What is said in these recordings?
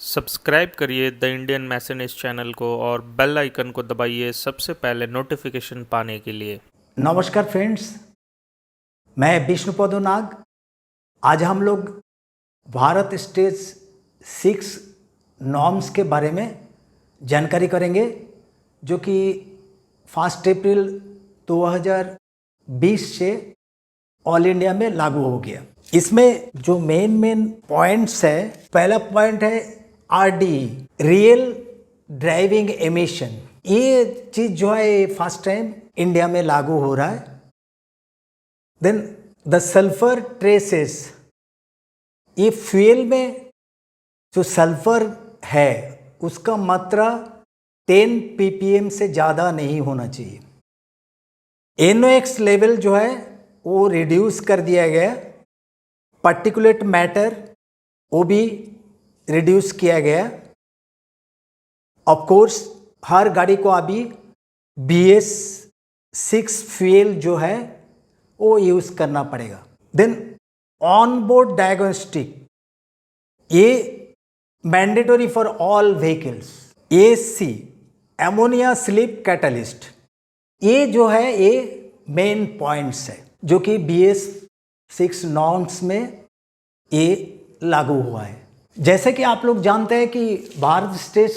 Subscribe करिए the Indian message channel को और बेल आइकन को दबाइए सबसे पहले नोटिफिकेशन पाने के लिए। नमस्कार फ्रेंड्स, मैं विष्णुपद नाग। आज हम लोग भारत स्टेज 6 नॉर्म्स के बारे में जानकारी करेंगे, जो कि 1 अप्रैल 2020 से ऑल इंडिया में लागू हो गया। इसमें जो मेन पॉइंट्स है, पहला पॉइंट है RDE, रियल ड्राइविंग एमिशन। ये चीज जो है फर्स्ट टाइम इंडिया में लागू हो रहा है। देन द सल्फर ट्रेसेस, ये फ्यूल में जो सल्फर है उसका मात्रा 10 ppm से ज़्यादा नहीं होना चाहिए। NOx लेवल जो है वो रिड्यूस कर दिया गया। पार्टिकुलेट मैटर वो भी रिड्यूस किया गया। ऑफ कोर्स हर गाड़ी को अभी BS6 फ्यूल जो है वो यूज करना पड़ेगा। देन ऑन बोर्ड डायग्नोस्टिक, ये mandatory for all vehicles. AC, ammonia sleep catalyst, ये जो है ये मेन पॉइंट्स है जो कि BS6 नॉर्म्स में ये लागू हुआ है। जैसे कि आप लोग जानते हैं कि भारत स्टेज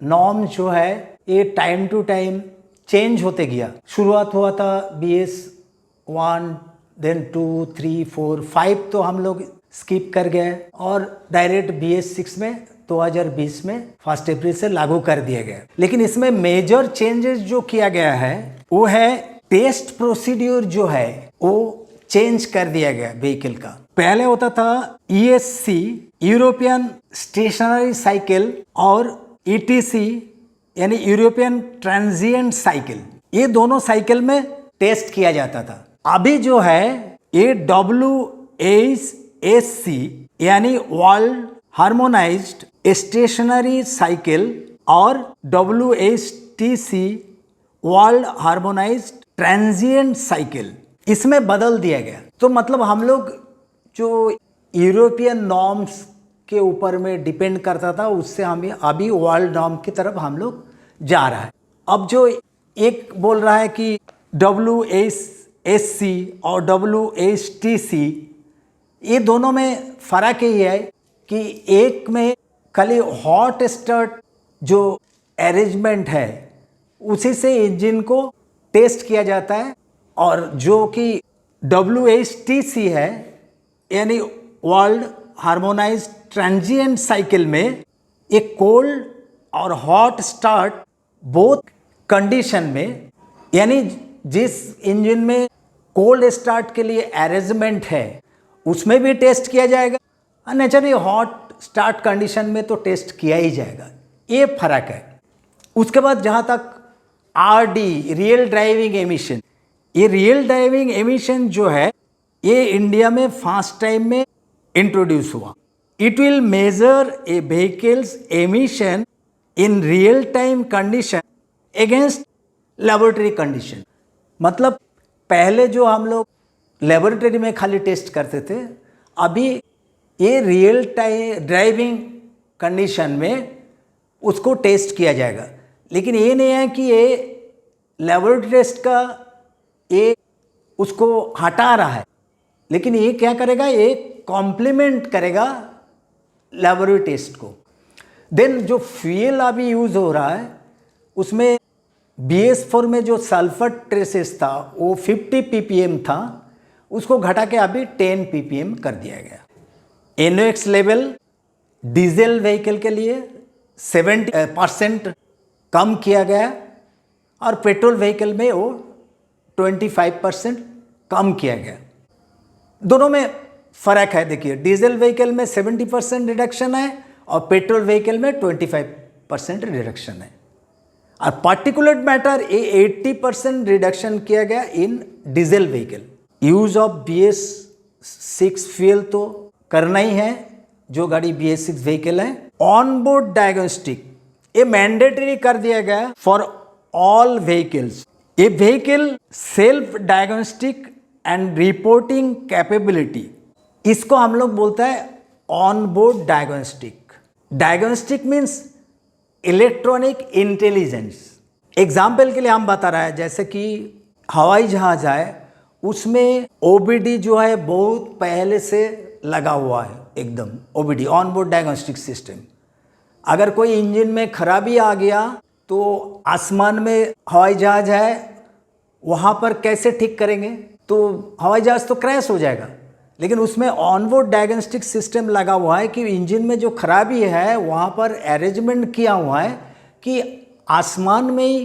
नॉर्म जो है ये टाइम टू टाइम चेंज होते गया। शुरुआत हुआ था BS1, देन 2, 3, 4, 5 तो हम लोग स्किप कर गए और डायरेक्ट BS6 में 2020 में 1 अप्रैल से लागू कर दिया गया। लेकिन इसमें मेजर चेंजेस जो किया गया है वो है टेस्ट प्रोसीड्यूर जो है वो चेंज कर दिया गया व्हीकल का। पहले होता था ESC, यूरोपियन स्टेशनरी साइकिल, और ETC यानी यूरोपियन ट्रांजिएंट साइकिल। ये दोनों साइकिल में टेस्ट किया जाता था। अभी जो है ये WHSC यानी वर्ल्ड हार्मोनाइज्ड स्टेशनरी साइकिल और WHTC world harmonised transient cycle, इसमें बदल दिया गया। तो मतलब हम लोग जो यूरोपियन नॉर्म्स के ऊपर में डिपेंड करता था उससे हमें अभी वर्ल्ड नॉर्म की तरफ हम लोग जा रहा है। अब जो एक बोल रहा है कि WHSC और WHTC, ये दोनों में फ़र्क यही है कि एक में खाली हॉट स्टार्ट जो अरेंजमेंट है उसी से इंजन को टेस्ट किया जाता है, और जो कि WHTC है यानी वर्ल्ड हार्मोनाइज्ड ट्रांजिएंट साइकिल में एक कोल्ड और हॉट स्टार्ट बोथ कंडीशन में, यानी जिस इंजन में कोल्ड स्टार्ट के लिए अरेंजमेंट है उसमें भी टेस्ट किया जाएगा, और नेचुरली हॉट स्टार्ट कंडीशन में तो टेस्ट किया ही जाएगा। ये फर्क है। उसके बाद जहाँ तक RDE, रियल ड्राइविंग एमिशन, ये रियल ड्राइविंग एमिशन जो है ये इंडिया में फर्स्ट टाइम में इंट्रोड्यूस हुआ। It will measure A vehicles emission in real time condition against laboratory condition. मतलब पहले जो हम लोग लेबोरेटरी में खाली टेस्ट करते थे, अभी ये रियल टाइम ड्राइविंग कंडीशन में उसको टेस्ट किया जाएगा। लेकिन ये नहीं है कि ये लेबोरेटरी टेस्ट का ये उसको हटा रहा है, लेकिन ये क्या करेगा, ये कॉम्प्लीमेंट करेगा लेबोरेटरी टेस्ट को। देन जो फ्यूल अभी यूज हो रहा है उसमें BS4 में जो सल्फर ट्रेसेस था वो 50 ppm था, उसको घटा के अभी 10 ppm कर दिया गया। NOx लेवल डीजल व्हीकल के लिए 70% कम किया गया और पेट्रोल व्हीकल में वो 25% कम किया गया। दोनों में फ़र्क है। देखिए, डीजल व्हीकल में 70% रिडक्शन है और पेट्रोल व्हीकल में 25% रिडक्शन है। और पार्टिकुलेट मैटर ये 80% रिडक्शन किया गया in diesel vehicle. Use of BS6 fuel तो करना ही है जो गाड़ी BS6 व्हीकल है। ऑन बोर्ड डायग्नोस्टिक ये मैंडेटरी कर दिया गया फॉर ऑल व्हीकल्स। ये vehicle self diagnostic and reporting capability, इसको हम लोग बोलते हैं on board diagnostic. Diagnostic means electronic intelligence. Example के लिए हम बता रहे हैं, जैसे कि हवाई जहाज है, उसमें ओबीडी जो है बहुत पहले से लगा हुआ है, एकदम OBD, on board diagnostic system. अगर कोई इंजन में खराबी आ गया तो आसमान में हवाई जहाज है, वहाँ पर कैसे ठीक करेंगे? तो हवाई जहाज तो क्रैश हो जाएगा। लेकिन उसमें ऑनबोर्ड डायग्नोस्टिक सिस्टम लगा हुआ है कि इंजन में जो खराबी है वहाँ पर अरेंजमेंट किया हुआ है कि आसमान में ही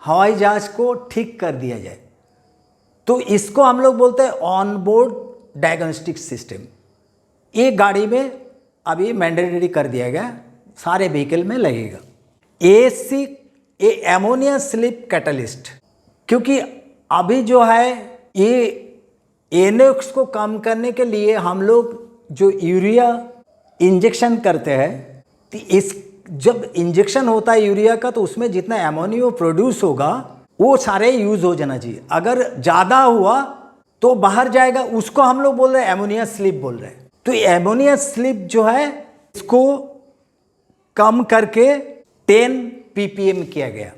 हवाई जहाज को ठीक कर दिया जाए। तो इसको हम लोग बोलते हैं ऑनबोर्ड डायग्नोस्टिक सिस्टम। ये गाड़ी में अभी मैंडेटरी कर दिया गया, सारे व्हीकल में लगेगा। एसी ये एमोनिया स्लिप कैटलिस्ट, क्योंकि अभी जो है ये एनओएक्स को कम करने के लिए हम लोग जो यूरिया इंजेक्शन करते हैं, तो इस जब इंजेक्शन होता है यूरिया का, तो उसमें जितना एमोनिया प्रोड्यूस होगा वो सारे यूज हो जाना चाहिए। अगर ज़्यादा हुआ तो बाहर जाएगा, उसको हम लोग बोल रहे हैं एमोनिया स्लिप बोल रहे हैं। तो एमोनिया स्लिप जो है इसको कम करके 10 ppm किया गया।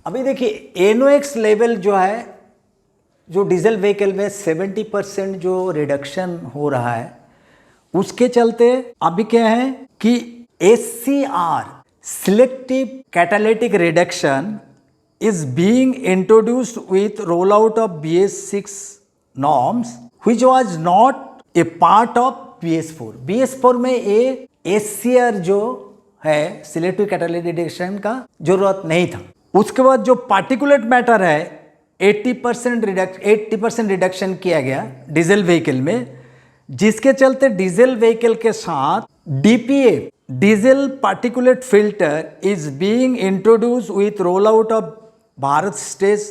अभी देखिए एनओएक्स लेवल जो है, जो डीजल व्हीकल में 70% जो रिडक्शन हो रहा है, उसके चलते अभी क्या है कि SCR selective catalytic reduction is being introduced with rollout of BS6 norms which was not a part of BS4। BS4 में ये SCR जो है सिलेक्टिव कैटालिटिक रिडक्शन का जरूरत नहीं था। उसके बाद जो पार्टिकुलेट मैटर है 80% रिडक्शन किया गया डीजल व्हीकल में, जिसके चलते डीजल व्हीकल के साथ DPF diesel particulate filter is being introduce with roll out of Bharat stage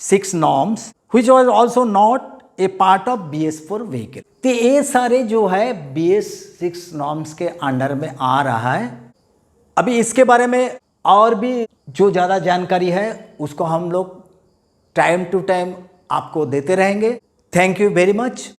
6 norms which was also not a part of BS4 vehicle. तो ये सारे जो है BS6 नॉर्म्स के अंडर में आ रहा है। अभी इसके बारे में और भी जो ज़्यादा जानकारी है उसको हम लोग टाइम टू टाइम आपको देते रहेंगे। Thank you very much.